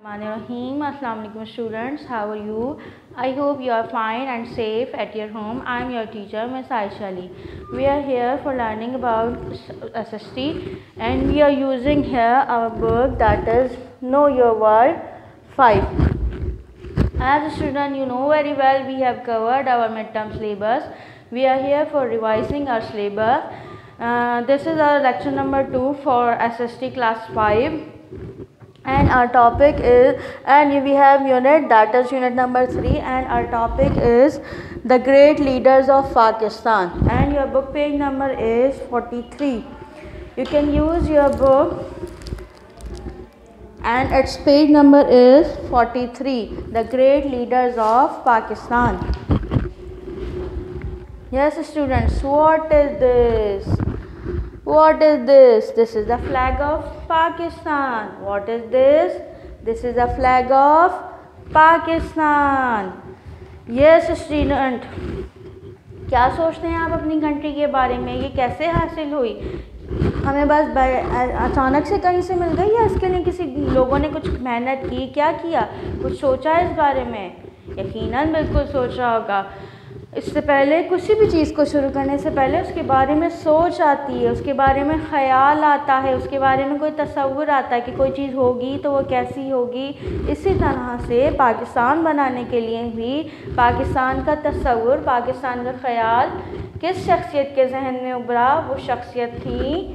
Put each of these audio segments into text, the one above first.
Assalamu alaikum students, how are you? I hope you are fine and safe at your home. I am your teacher, Ms. Aisha Ali. We are here for learning about SST and we are using here our book, that is Know Your World 5. As a student, you know very well we have covered our midterm syllabus. We are here for revising our syllabus. This is our lecture number 2 for SST class 5. And our topic is, and we have unit, that is unit number 3, and our topic is the great leaders of Pakistan, and your book page number is 43. You can use your book and its page number is 43, the great leaders of Pakistan. Yes students, what is this? What is this? This is the flag of Pakistan. What is this? This is the flag of Pakistan. Yes student, क्या सोचते हैं आप अपनी country के बारे में? ये कैसे हासिल हुई? हमें बस अचानक से कहीं से मिल गई या इसके लिए किसी लोगों ने कुछ मेहनत की? क्या किया? कुछ सोचा इस बारे में? यकीनन बिल्कुल सोचा होगा। इससे पहले किसी भी चीज़ को शुरू करने से पहले उसके बारे में सोच आती है, उसके बारे में ख़याल आता है, उसके बारे में कोई तसव्वुर आता है कि कोई चीज़ होगी तो वो कैसी होगी। इसी तरह से पाकिस्तान बनाने के लिए भी पाकिस्तान का तसव्वुर, पाकिस्तान का ख़याल किस शख्सियत के जहन में उभरा? वो शख्सियत थी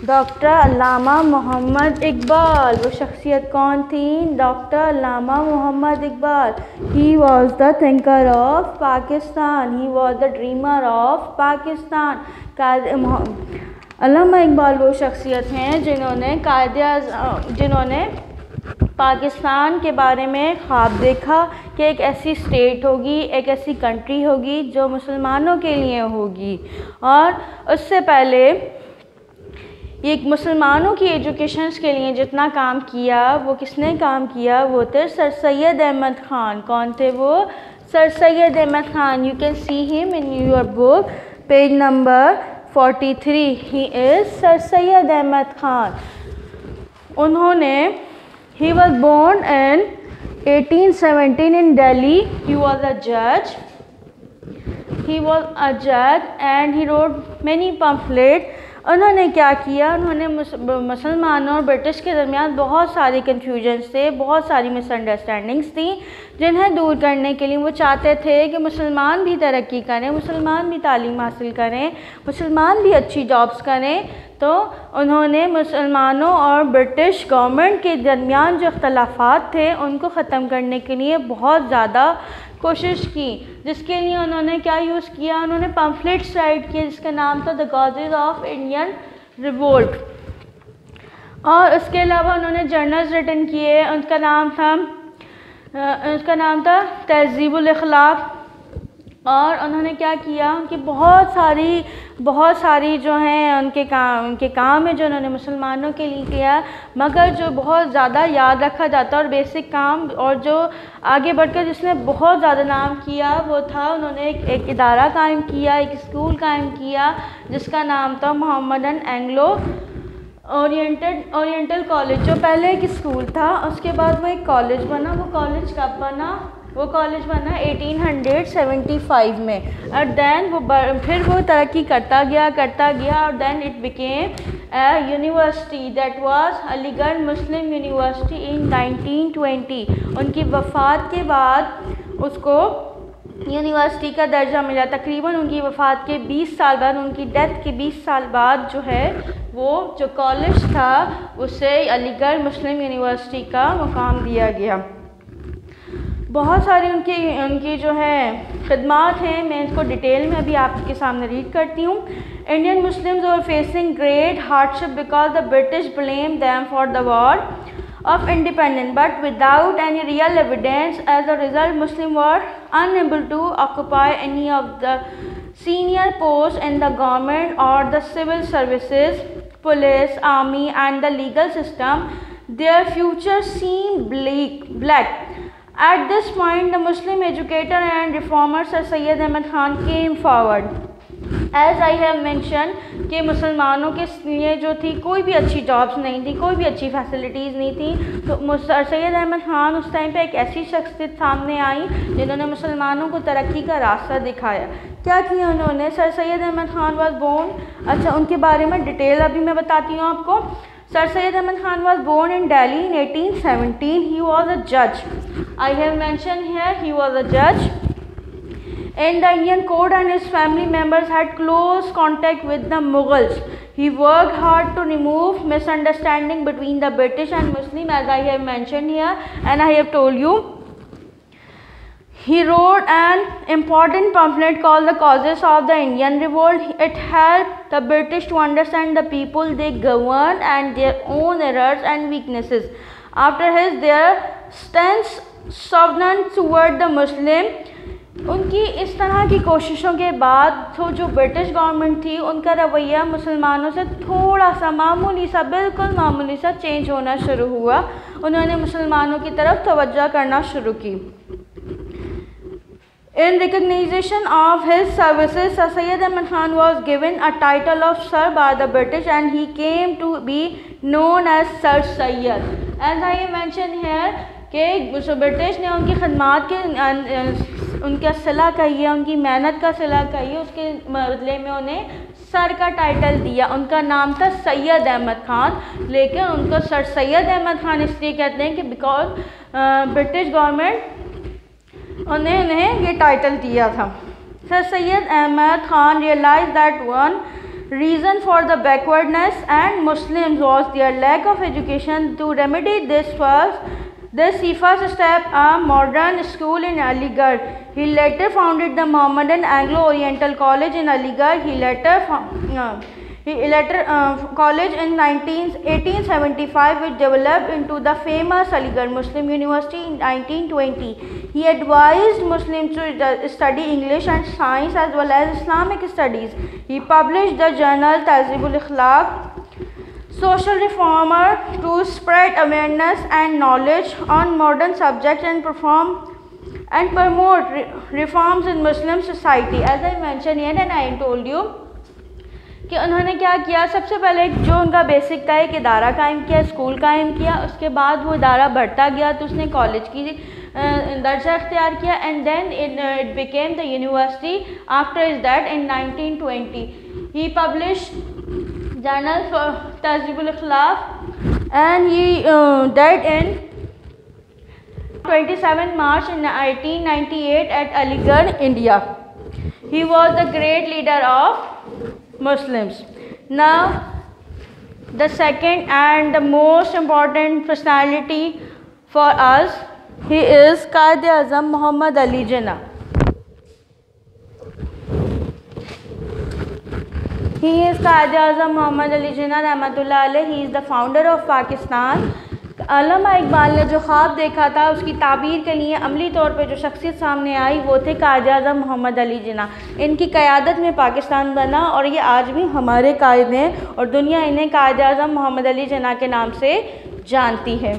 डॉक्टर अल्लामा मोहम्मद इकबाल। वो शख्सियत कौन थी? Doctor Allama Mohammad Iqbal. He was the thinker of Pakistan, he was the dreamer of Pakistan. Allama Iqbal वो शख्सियत हैं जिन्होंने पाकिस्तान के बारे में ख्वाब देखा कि एक ऐसी स्टेट होगी, एक ऐसी कंट्री होगी जो मुसलमानों के लिए होगी। और उससे पहले ये मुसलमानों की एजुकेशंस के लिए जितना काम किया, वो किसने काम किया? वो थे सर सैयद अहमद ख़ान। कौन थे वो? Sir Syed Ahmad Khan. You can see him in your book page number 43. He is sir Syed Ahmad Khan. उन्होंने ही वॉज बोर्न इन 1817 इन दिल्ली. ही वॉज अ जज. He was a judge and he wrote many pamphlets. उन्होंने क्या किया? उन्होंने मुसलमानों और ब्रिटिश के दरमियान बहुत सारे कन्फ्यूजन्स थे, बहुत सारी मिसअंडरस्टैंडिंग्स थी, जिन्हें दूर करने के लिए वो चाहते थे कि मुसलमान भी तरक्की करें, मुसलमान भी तालीम हासिल करें, मुसलमान भी अच्छी जॉब्स करें। तो उन्होंने मुसलमानों और ब्रिटिश गवर्नमेंट के दरमियान जो इख्तलाफात थे उनको ख़त्म करने के लिए बहुत ज़्यादा कोशिश की, जिसके लिए उन्होंने क्या यूज़ किया? उन्होंने पम्फलेट्स राइट किए जिसका नाम था the causes of Indian revolt. और उसके अलावा उन्होंने जर्नल्स रिटन किए, उसका नाम था तहज़ीबुल अखलाक। और उन्होंने क्या किया कि बहुत सारी जो हैं उनके काम है जो उन्होंने मुसलमानों के लिए किया, मगर जो बहुत ज़्यादा याद रखा जाता और बेसिक काम और जो आगे बढ़कर जिसने बहुत ज़्यादा नाम किया वो था, उन्होंने एक इदारा कायम किया, एक स्कूल कायम किया जिसका नाम था मोहम्मदन एंग्लो ओरिएंटल कॉलेज। जो पहले एक स्कूल था उसके बाद वो एक कॉलेज बना। वो कॉलेज कब बना? वो कॉलेज बना 1875 में। और देन फिर वो तरक्की करता गया और then it became a university, that was Aligarh Muslim university in 1920। उनकी वफ़ात के बाद उसको यूनिवर्सिटी का दर्जा मिला। तकरीबन उनकी वफ़ात के 20 साल बाद, उनकी डेथ के 20 साल बाद जो है वो जो कॉलेज था उसे अलीगढ़ मुस्लिम यूनिवर्सिटी का मुकाम दिया गया। बहुत सारी उनकी जो है खिदमात हैं, मैं इसको डिटेल में अभी आपके सामने रीड करती हूँ। Indian Muslims were facing great hardship because the British blame them for the war of independence, but without any real evidence. As a result, Muslims were unable to occupy any of the senior posts in the government or the civil services, police, army and the legal system. Their future seemed black. At this point, the Muslim educator and reformer Sir Syed Ahmad Khan came forward. As I have mention कि मुसलमानों के लिए जो थी कोई भी अच्छी jobs नहीं थी, कोई भी अच्छी फैसिलिटीज़ नहीं थी। तो सर सैयद अहमद ख़ान उस टाइम पे एक ऐसी शख्सियत सामने आई जिन्होंने मुसलमानों को तरक्की का रास्ता दिखाया। क्या किया उन्होंने? Sir Syed Ahmad Khan was born, अच्छा उनके बारे में डिटेल अभी मैं बताती हूँ आपको। Sir Syed Ahmad Khan was born in Delhi in 1817. He was a judge. I have mentioned here he was a judge in the Indian court, and his family members had close contact with the Mughals. He worked hard to remove misunderstanding between the British and Muslim, as I have mentioned here and I have told you. He wrote an important pamphlet called The Causes of the Indian Revolt. It helped the British to understand the people they governed and their own errors and weaknesses. After their stance southern toward the Muslim, उनकी इस तरह की कोशिशों के बाद तो जो British government थी उनका रवैया मुसलमानों से थोड़ा सा मामूली सा, बिल्कुल मामूली सा चेंज होना शुरू हुआ। उन्होंने मुसलमानों की तरफ तवज्जो करना शुरू की। In recognition of his services, Sir Syed Ahmad Khan was given a title of Sir by the British, and he came to be known as Sir Syed. As I mentioned here कि British ने उनकी खदमात के उनका सिला कही है, उनकी मेहनत का सिला कही है, उसके बदले में उन्हें सर का टाइटल दिया। उनका नाम था सैयद अहमद ख़ान, लेकिन उनको सर सैयद अहमद ख़ान इसलिए कहते हैं कि बिकॉज ब्रिटिश गवर्नमेंट उन्हें ये टाइटल दिया था। Sir Syed Ahmad Khan realized that one reason for the backwardness and Muslims was their lack of education. To remedy this he first set a modern school in Aligarh. He later founded the Mohammedan Anglo-Oriental College in Aligarh. He later college in 1875, which developed into the famous Aligarh Muslim University in 1920. He advised Muslims to study English and science as well as Islamic studies. He published the journal Tahzib al-Akhlaq, social reformer, to spread awareness and knowledge on modern subjects and promote reforms in Muslim society. As I mentioned here and I told you कि उन्होंने क्या किया, सबसे पहले जो उनका basic था एक इदारा कायम किया, स्कूल कायम किया। उसके बाद वो इदारा बढ़ता गया तो उसने कॉलेज की दर्जा इख्तियार किया, and then it became the university after is that in 1920. He published journal for Tahzeeb al Akhlaq and he died in 27 March in 1898 at Aligarh, India. He was the great leader of Muslims. Now, the second and the most important personality for us, he is Quaid-e-Azam Muhammad Ali Jinnah. He is Quaid-e-Azam Muhammad Ali Jinnah Rahmatullah alayhi. He is the founder of Pakistan. अल्लामा इकबाल ने जो ख्वाब देखा था उसकी ताबीर के लिए अमली तौर पे जो शख्सियत सामने आई वो थे क़ायद-ए-आज़म मोहम्मद अली जिन्ना। इनकी क़यादत में पाकिस्तान बना और ये आज भी हमारे कायद हैं और दुनिया इन्हें क़ायद-ए-आज़म मोहम्मद अली जिन्ना के नाम से जानती है।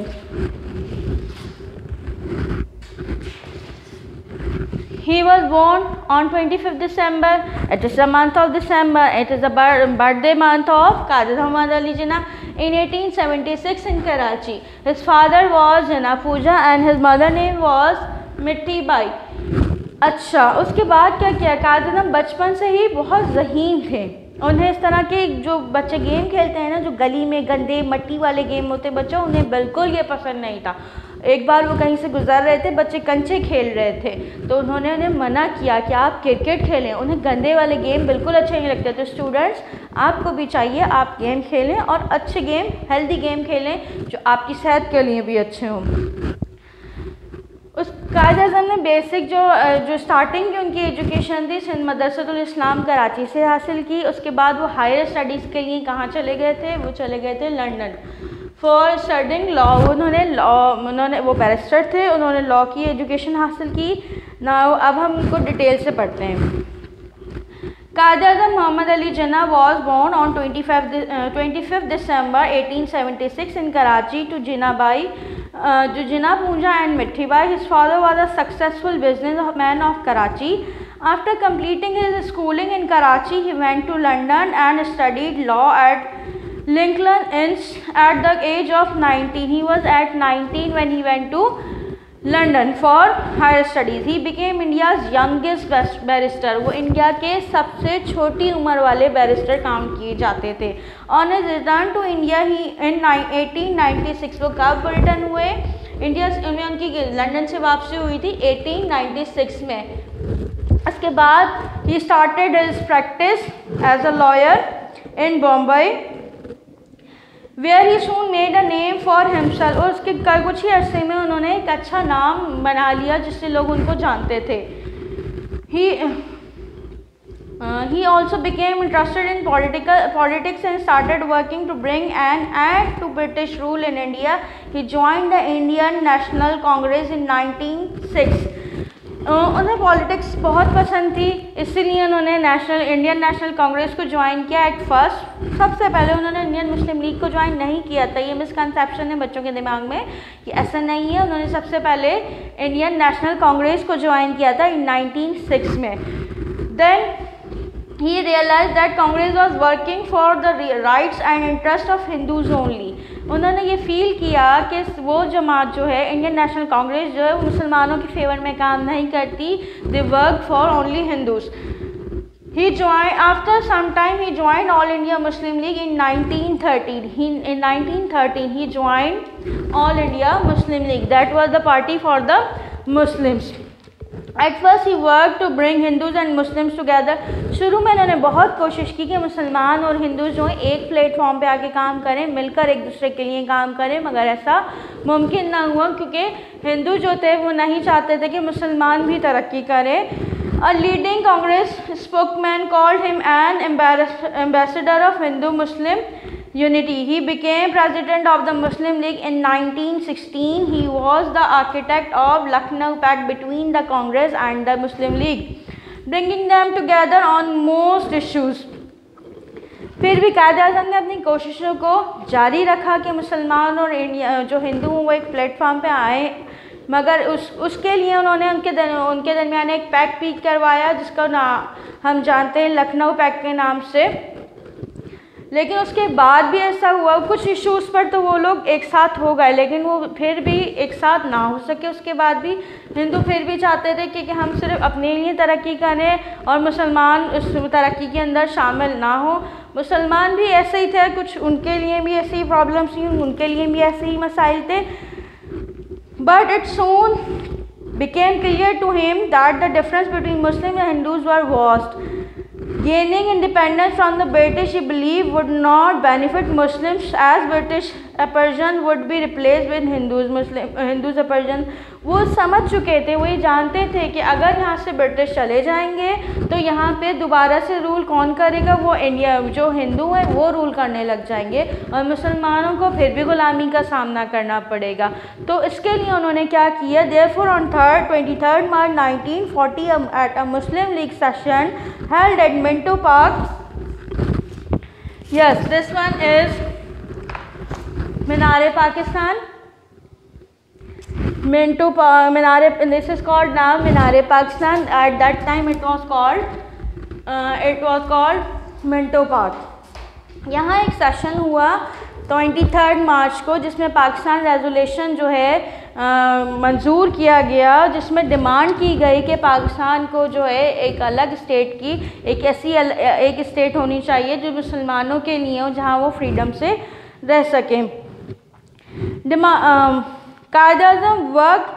He was born on 25th December. It is the month of December. It is the birthday month of Quaid-e-Azam Muhammad Ali Jinnah in 1876 in Karachi. His father was Jinnah Pooja and his mother name was Mitti Bai. अच्छा, उसके बाद क्या किया? क़ायद-ए-आज़म बचपन से ही बहुत ज़हीन थे। उन्हें इस तरह के जो बच्चे गेम खेलते हैं ना, जो गली में गंदे मट्टी वाले गेम होते बच्चों, उन्हें बिल्कुल ये पसंद नहीं था। एक बार वो कहीं से गुजर रहे थे, बच्चे कंचे खेल रहे थे तो उन्होंने उन्हें मना किया कि आप क्रिकेट खेलें, उन्हें गंदे वाले गेम बिल्कुल अच्छे नहीं लगते। तो स्टूडेंट्स, आपको भी चाहिए आप गेम खेलें और अच्छे गेम, हेल्दी गेम खेलें जो आपकी सेहत के लिए भी अच्छे हों। उस क़ायद-ए-आज़म ने बेसिक जो स्टार्टिंग की उनकी एजुकेशन थी सिंध मदरसतुल इस्लाम कराची से हासिल की। उसके बाद वो हायर स्टडीज़ के लिए कहाँ चले गए थे? वो चले गए थे लंदन फॉर स्टडिंग लॉ। उन्होंने वो बैरिस्टर थे, उन्होंने लॉ की एजुकेशन हासिल की। ना अब हम उनको डिटेल से पढ़ते हैं। Quaid-e-Azam Muhammad Ali Jinnah was born on 25th December 1876 in Karachi to Jinnah Pooja and Mitti Bai. His father was a successful businessman of Karachi. After completing his schooling in Karachi, he went to London and studied law at Lincoln Inns at the age of 19. He was at 19 when he went to London for higher studies. He became India's youngest barrister. वो India के सबसे छोटी उम्र वाले barrister count किए जाते थे. On his return to India, he in 1896 वो कब रिटर्न हुए? इंडिया में उनकी लंदन से वापसी हुई थी 1896 में. उसके बाद he started his practice as a lawyer in Bombay, where he soon made a name for himself. और उसके कुछ ही अरसे में उन्होंने एक अच्छा नाम बना लिया जिससे लोग उनको जानते थे. He also became interested in politics and started working to bring an end to British rule in India. He joined the Indian National Congress in 1906. उन्हें पॉलिटिक्स बहुत पसंद थी, इसीलिए उन्होंने इंडियन नेशनल कांग्रेस को ज्वाइन किया. एट फर्स्ट सबसे पहले उन्होंने इंडियन मुस्लिम लीग को ज्वाइन नहीं किया था. ये मिसकंसेप्शन है बच्चों के दिमाग में कि ऐसा नहीं है. उन्होंने सबसे पहले इंडियन नेशनल कांग्रेस को ज्वाइन किया था इन 1906 में. Then he realized that Congress was working for the rights and interest of Hindus only. उन्होंने ये फील किया कि वो जमात जो है इंडियन नेशनल कांग्रेस जो है वो मुसलमानों के फेवर में काम नहीं करती. They work for only Hindus. He joined after some time. He joined All India Muslim League in 1913. In 1913 he joined All India Muslim League. That was the party for the Muslims. At first he worked to bring Hindus and Muslims together. शुरू में उन्होंने बहुत कोशिश की कि मुसलमान और हिंदू जो हैं एक प्लेटफॉर्म पे आके काम करें, मिलकर एक दूसरे के लिए काम करें, मगर ऐसा मुमकिन ना हुआ क्योंकि हिंदू जो थे वो नहीं चाहते थे कि मुसलमान भी तरक्की करें. A leading Congress spokesman called him an ambassador of Hindu-Muslim unity. He became president of the Muslim League in 1916. He was the architect of Lucknow Pact between the Congress and the Muslim League, bringing them together on most issues. फिर भी कायद-ए-आज़म ने अपनी कोशिशों को जारी रखा कि मुसलमान और जो हिंदू वो एक प्लेटफॉर्म पे आए, मगर उसके लिए उन्होंने उनके दरमियान एक पैक्ट भी करवाया जिसका हम जानते हैं लखनऊ पैक्ट के नाम से. लेकिन उसके बाद भी ऐसा हुआ कुछ इश्यूज़ पर तो वो लोग एक साथ हो गए, लेकिन वो फिर भी एक साथ ना हो सके. उसके बाद भी हिंदू फिर भी चाहते थे कि हम सिर्फ अपने लिए तरक्की करें और मुसलमान उस तरक्की के अंदर शामिल ना हो. मुसलमान भी ऐसे ही थे, कुछ उनके लिए भी ऐसी ही प्रॉब्लम्स थी, उनके लिए भी ऐसे ही मसाइल थे. But it soon became clear to him that the difference between Muslims and Hindus were vast. Gaining independence from the British, he believed, would not benefit Muslims as British Persians would be replaced with Hindus Persians. वो समझ चुके थे, वो ये जानते थे कि अगर यहाँ से ब्रिटिश चले जाएंगे तो यहाँ पे दोबारा से रूल कौन करेगा, वो इंडिया जो हिंदू हैं वो रूल करने लग जाएंगे और मुसलमानों को फिर भी गुलामी का सामना करना पड़ेगा. तो इसके लिए उन्होंने क्या किया, therefore on 23rd March 1940 at a Muslim League session held at Minto Park. Yes, this one is Minar-e-Pakistan. This is called now Minar-e-Pakistan. At that time it was called Minto Park. यहाँ एक session हुआ 23rd मार्च को जिसमें Pakistan resolution जो है मंजूर किया गया, जिसमें डिमांड की गई कि पाकिस्तान को जो है एक अलग स्टेट की एक स्टेट होनी चाहिए जो मुसलमानों के लिए हो, जहाँ वो फ्रीडम से रह सकें. Qaid-e-Azam worked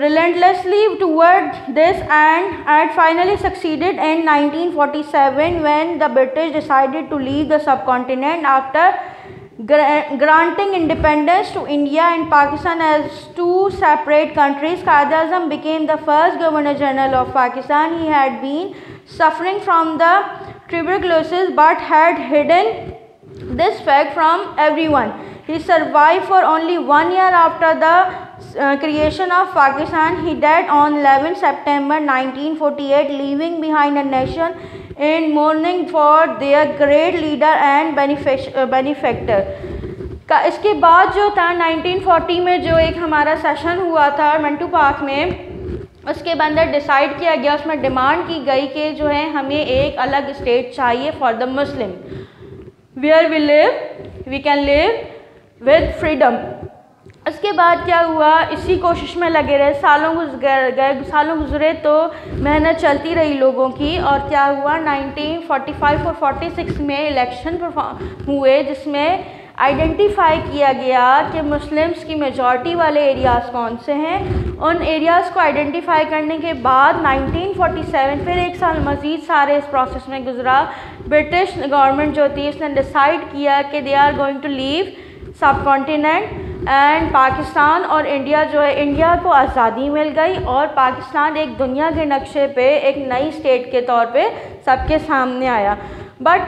relentlessly toward this and had finally succeeded in 1947 when the British decided to leave the subcontinent after granting independence to India and Pakistan as two separate countries. Qaid-e-Azam became the first Governor General of Pakistan. He had been suffering from the tuberculosis but had hidden this fact from everyone. He survived for only 1 year after the creation of Pakistan. He died on 11 September 1948, leaving behind a nation in mourning for their great leader and benefactor. इसके बाद जो था 1940 में जो एक हमारा session हुआ था मिंटो पार्क में, उसके अंदर डिसाइड किया गया, उसमें डिमांड की गई कि जो है हमें एक अलग स्टेट चाहिए for the Muslim, where we can live with freedom. उसके बाद क्या हुआ, इसी कोशिश में लगे रहे, सालों गुजरे तो मेहनत चलती रही लोगों की, और क्या हुआ 1945 और 46 में इलेक्शन हुए जिसमें आइडेंटिफाई किया गया कि मुस्लिम्स की मेजॉरिटी वाले एरियाज़ कौन से हैं। उन एरियाज़ को आइडेंटिफाई करने के बाद 1947 फिर एक साल मज़ीद सारे इस प्रोसेस में गुजरा। ब्रिटिश गवर्नमेंट जो थी उसने डिसाइड किया कि they are going to leave subcontinent and Pakistan और इंडिया जो है, इंडिया को आज़ादी मिल गई और पाकिस्तान एक दुनिया के नक्शे पे एक नई स्टेट के तौर पे सबके सामने आया। बट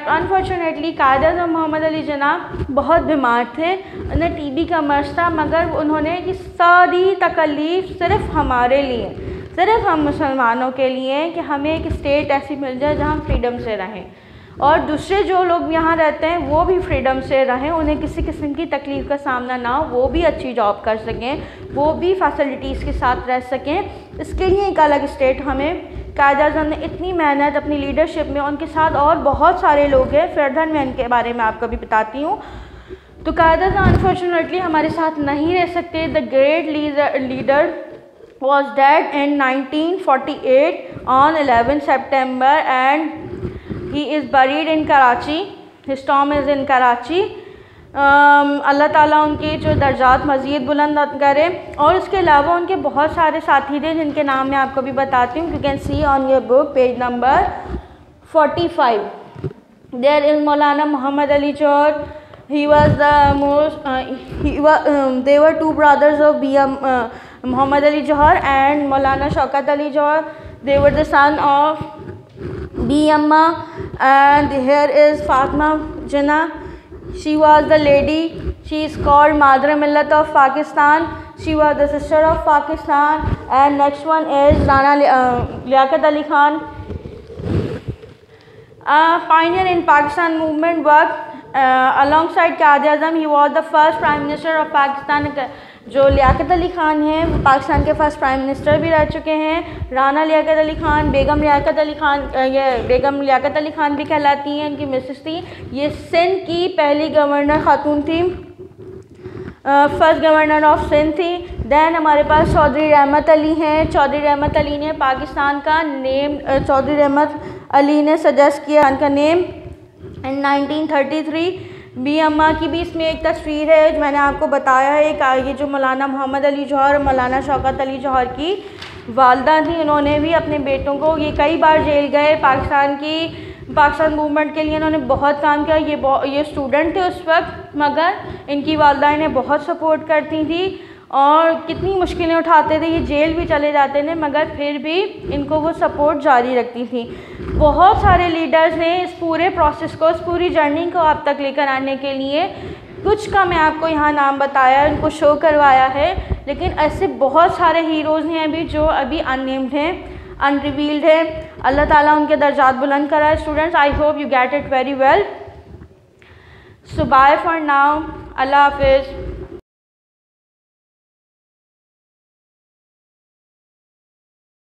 अनफॉर्चुनेटली कायद-ए-आज़म मोहम्मद अली जिन्ना बहुत बीमार थे, उन्हें टीबी का मर्ज़ था, मगर उन्होंने कि सारी तकलीफ़ सिर्फ़ हमारे लिए, सिर्फ़ हम मुसलमानों के लिए कि हमें एक स्टेट ऐसी मिल जाए जहाँ हम फ्रीडम से रहें और दूसरे जो लोग यहाँ रहते हैं वो भी फ्रीडम से रहें, उन्हें किसी किस्म की तकलीफ़ का सामना ना हो, वो भी अच्छी जॉब कर सकें, वो भी फैसिलिटीज़ के साथ रह सकें। इसके लिए एक अलग स्टेट हमें कायद-ए-आज़म ने इतनी मेहनत अपनी लीडरशिप में, उनके साथ और बहुत सारे लोग हैं, फिर मैं इनके बारे में आपको भी बताती हूँ। तो कायद-ए-आज़म अनफॉर्चुनेटली हमारे साथ नहीं रह सकते। The great leader was dead in 1948 on 11 September and he is buried in Karachi. His tomb is in Karachi. अल्लाह ताला उनके जो दर्जात मज़ीद बुलंद करे। और उसके अलावा उनके बहुत सारे साथी थे जिनके नाम मैं आपको भी बताती हूँ। You can see on your book page number 45. There is Maulana Mohammad Ali Johar. He was the most they were two brothers of Muhammad Ali Jauhar and Maulana Shaukat Ali Jauhar. They were the son of B. Amma. And here is Fatima Jinnah. She was the lady. She is called Madra Millat of Pakistan. She was the sister of Pakistan. And next one is Rana Liaquat Ali Khan. Pioneer in Pakistan movement work. Alongside Quaid-e-Azam, he was the first Prime Minister of Pakistan. जो लियाकत अली ख़ान हैं वो पाकिस्तान के first prime minister भी रह चुके हैं। राना लियाकत अली ख़ान, बेगम लियाकत अली ख़ान, ये बेगम लियाकत अली ख़ान भी कहलाती हैं, इनकी मिसेस थी। ये सिंध की पहली गवर्नर ख़ातून थी, फर्स्ट गवर्नर ऑफ सिंध थी। दैन हमारे पास चौधरी रहमत अली हैं। चौधरी रहमत अली ने पाकिस्तान का नेम, चौधरी रहमत अली ने सजेस्ट किया उनका नेम इन 1933। बी अम्मा की भी इसमें एक तस्वीर है जो मैंने आपको बताया है। ये जो मौलाना मोहम्मद अली जौहर और मौलाना शौकत अली जौहर की वालदा थी, उन्होंने भी अपने बेटों को, ये कई बार जेल गए, पाकिस्तान मूवमेंट के लिए इन्होंने बहुत काम किया। ये स्टूडेंट थे उस वक्त, मगर इनकी वालदा इन्हें बहुत सपोर्ट करती थी और कितनी मुश्किलें उठाते थे, ये जेल भी चले जाते थे मगर फिर भी इनको वो सपोर्ट जारी रखती थी। बहुत सारे लीडर्स ने इस पूरे प्रोसेस को, इस पूरी जर्नी को आप तक लेकर आने के लिए, कुछ का मैं आपको यहाँ नाम बताया, इनको शो करवाया है, लेकिन ऐसे बहुत सारे हीरोज़ हैं अभी जो अभी अननेम्ड हैं, अनरिवील्ड हैं। अल्लाह ताला उनके दर्जात बुलंद कराए। Students, I hope you get it very well. So bye for now, अल्लाह हाफिज़।